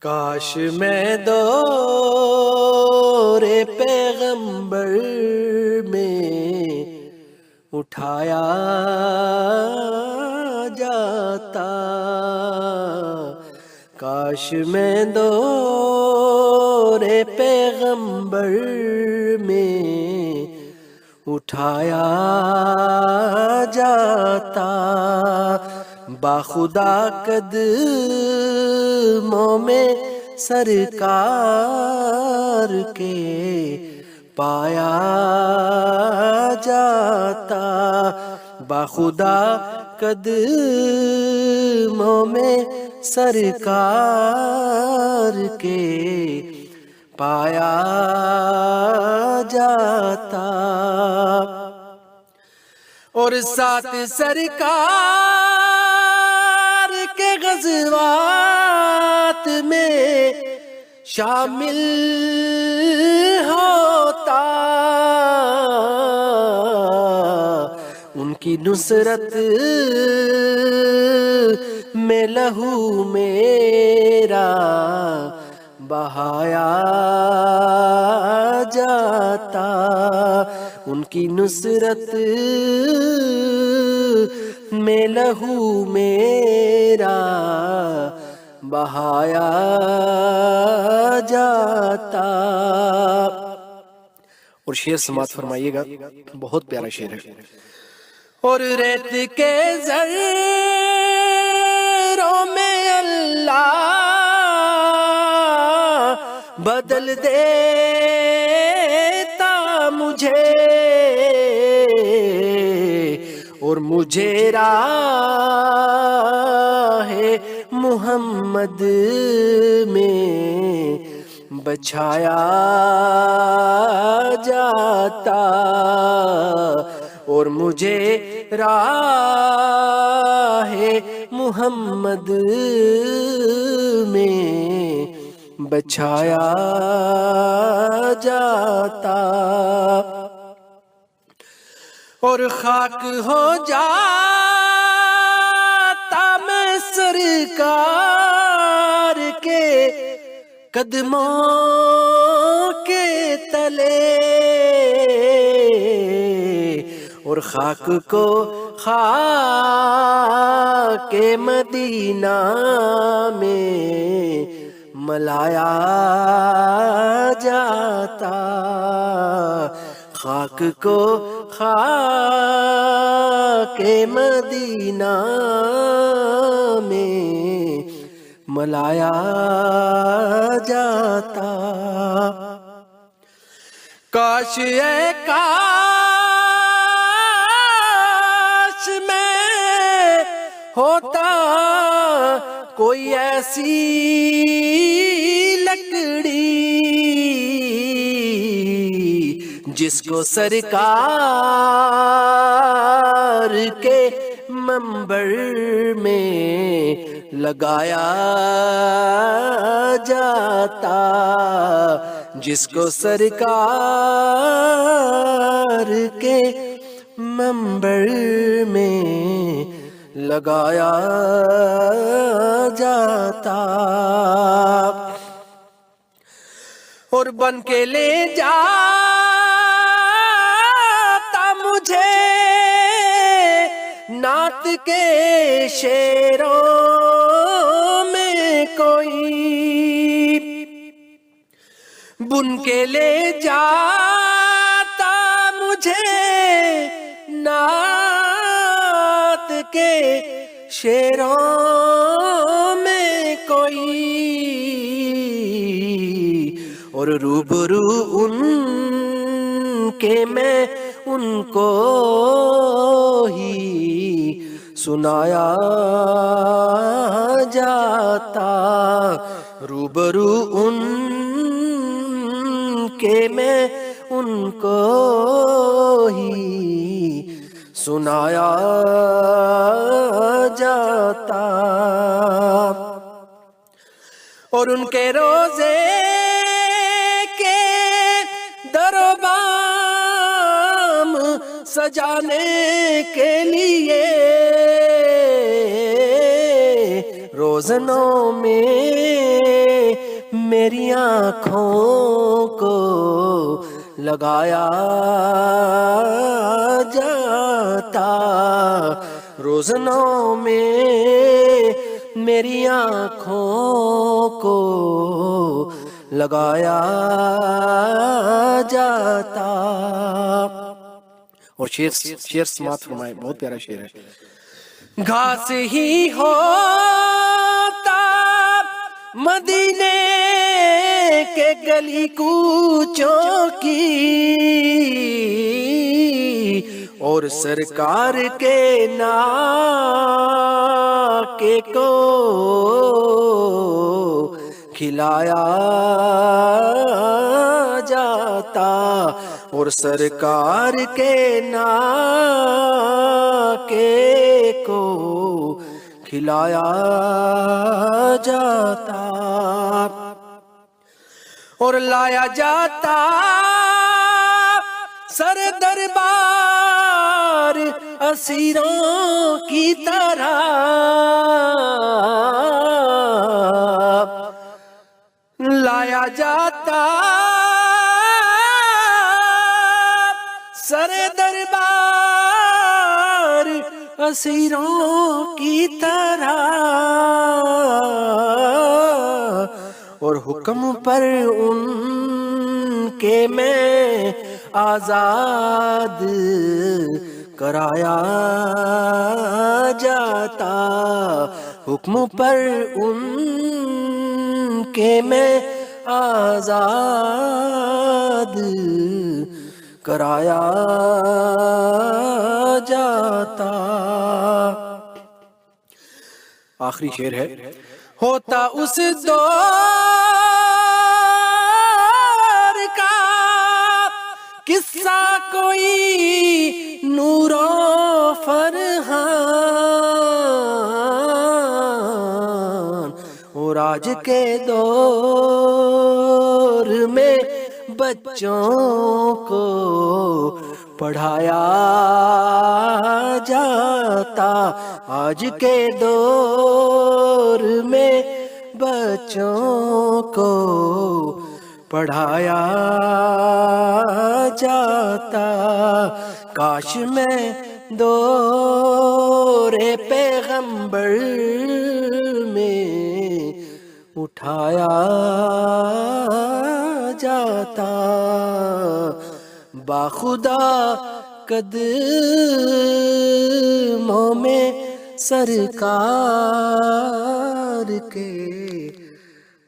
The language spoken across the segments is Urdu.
کاش میں دور پیغمبر میں اٹھایا جاتا، کاش میں دور پیغمبر میں اٹھایا جاتا، باخدا قدموں میں سرکار کے پایا جاتا، باخدا قدموں میں سرکار کے پایا جاتا، اور ساتھ سرکار کے غزوات میں شامل ہوتا، ان کی نصرت میں لہو میرا بہایا جاتا، ان کی نصرت میں لہو میرا بہایا جاتا۔ اور شعر سماعت فرمائیے گا، بہت پیارا شعر ہے۔ اور ریت کے ذروں میں اللہ بدل دیتا مجھے، اور مجھے راہ محمد میں بچھایا جاتا، اور مجھے راہ محمد میں بچھایا جاتا، اور خاک ہو جاتا میں سرکار کے قدموں کے تلے، اور خاک کو خاک مدینہ میں ملایا جاتا، خاک کو خاک مدینہ میں ملایا جاتا، کاش اے کاش میں ہوتا کوئی ایسی لکڑی جس کو سرکار کے منبر میں لگایا جاتا، جس کو سرکار کے منبر میں لگایا جاتا، اور بن کے لے جاتا مجھے نعت کے شعروں میں کوئی، بن کے لے جاتا مجھے نعت کے شعروں میں کوئی، اور روبرو ان کے میں ان کو ہی سنایا جاتا، روبرو ان کے میں ان کو ہی سنایا جاتا، اور ان کے روزے کے دربام سجانے کے لیے روزنوں میں میری آنکھوں کو لگایا جاتا، روزنوں میں میری آنکھوں کو لگایا جاتا۔ اور شعر سماعت فرمائے، بہت پیارا شعر ہے۔ گھاس ہی ہوتا مدینے کے گلی کوچوں کی، اور سرکار کے ناکے کو کھلایا جاتا، اور سرکار کے ناکے کو کھلایا جاتا، اور لایا جاتا سر دربار اسیروں کی طرح، لایا جاتا سر دربار اسیروں کی طرح، اور حکم پر ان کے میں آزاد کرایا جاتا، حکم پر ان کے میں آزاد کرایا جاتا۔ آخری شعر ہے۔ ہوتا اس دور کا قصہ کوئی نور و فرحان، اور آج کے دور میں بچوں کو پڑھایا جاتا، آج کے دور میں بچوں کو پڑھایا جاتا۔ کاش میں دور پیغمبر میں اٹھایا جاتا، باخدا قدموں میں سرکار کے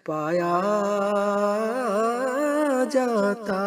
پایا جاتا۔